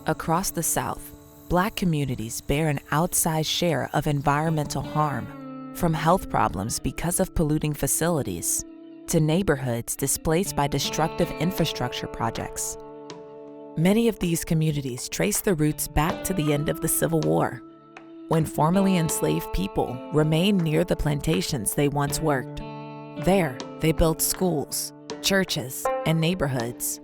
Across the South, Black communities bear an outsized share of environmental harm, from health problems because of polluting facilities to neighborhoods displaced by destructive infrastructure projects. Many of these communities trace their roots back to the end of the Civil War, when formerly enslaved people remained near the plantations they once worked. There, they built schools, churches, and neighborhoods.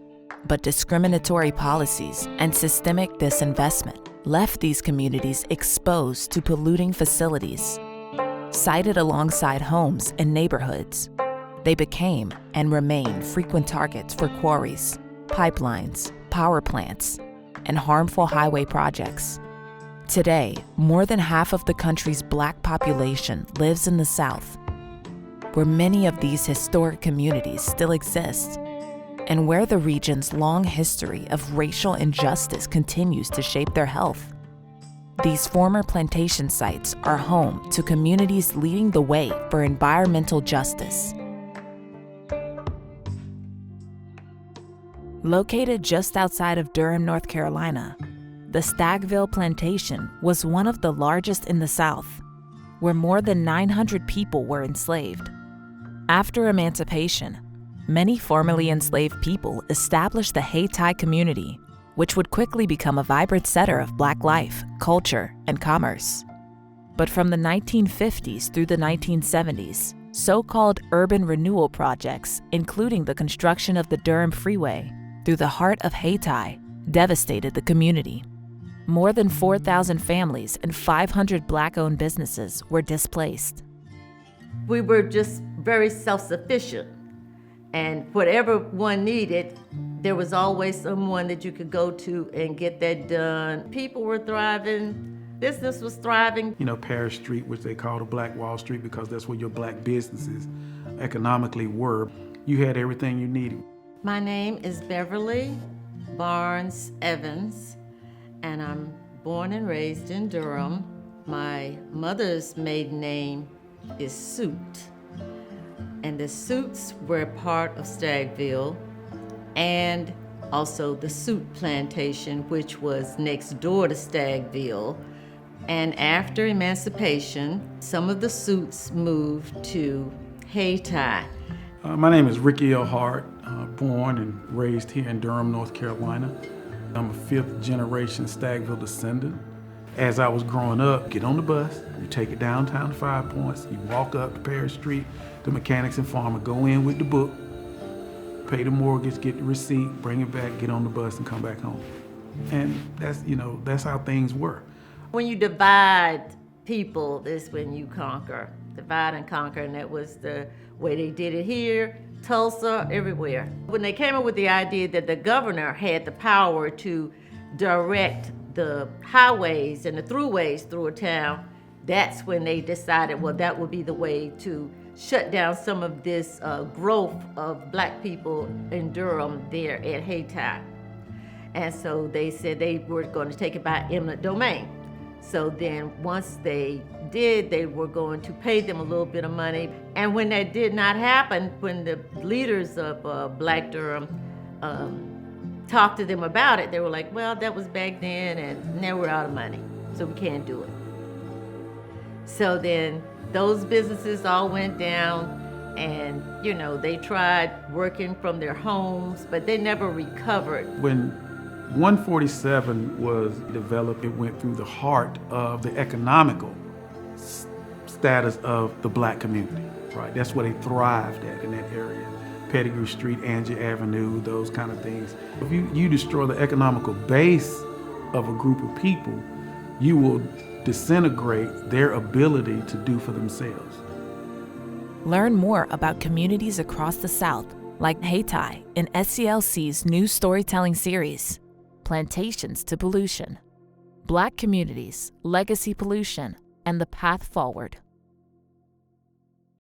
But discriminatory policies and systemic disinvestment left these communities exposed to polluting facilities. Sited alongside homes and neighborhoods, they became and remain frequent targets for quarries, pipelines, power plants, and harmful highway projects. Today, more than half of the country's Black population lives in the South, where many of these historic communities still exist, and where the region's long history of racial injustice continues to shape their health. These former plantation sites are home to communities leading the way for environmental justice. Located just outside of Durham, North Carolina, the Staggville Plantation was one of the largest in the South, where more than 900 people were enslaved. After emancipation, many formerly enslaved people established the Hayti community, which would quickly become a vibrant center of Black life, culture, and commerce. But from the 1950s through the 1970s, so-called urban renewal projects, including the construction of the Durham Freeway through the heart of Hayti, devastated the community. More than 4,000 families and 500 Black-owned businesses were displaced. We were just very self-sufficient. And whatever one needed, there was always someone that you could go to and get that done. People were thriving, business was thriving. You know, Paris Street, which they call the Black Wall Street because that's where your Black businesses economically were. You had everything you needed. My name is Beverly Barnes Evans, and I'm born and raised in Durham. My mother's maiden name is Suit. And the Suits were part of Staggville, and also the Suit Plantation, which was next door to Staggville. And after emancipation, some of the Suits moved to Hayti. My name is Ricky L. Hart, born and raised here in Durham, North Carolina. I'm a fifth-generation Staggville descendant. As I was growing up, get on the bus, you take it downtown to 5 Points, you walk up to Paris Street, the Mechanics and Farmer, go in with the book, pay the mortgage, get the receipt, bring it back, get on the bus, and come back home. And that's how things were. When you divide people, that's when you conquer. Divide and conquer, and that was the way they did it here, Tulsa, everywhere. When they came up with the idea that the governor had the power to direct the highways and the throughways through a town, that's when they decided, well, that would be the way to shut down some of this growth of Black people in Durham there at Hayti. And so they said they were going to take it by eminent domain. So then once they did, they were going to pay them a little bit of money. And when that did not happen, when the leaders of Black Durham talked to them about it, they were like, well, that was back then, and now we're out of money, so we can't do it. So then those businesses all went down, and they tried working from their homes, but they never recovered. When 147 was developed, it went through the heart of the economical status of the Black community, right? That's where they thrived at in that area. Pettigrew Street, Angie Avenue, those kind of things. If you destroy the economical base of a group of people, you will disintegrate their ability to do for themselves. Learn more about communities across the South, like Hayti, in SCLC's new storytelling series, Plantations to Pollution, Black Communities, Legacy Pollution, and the Path Forward.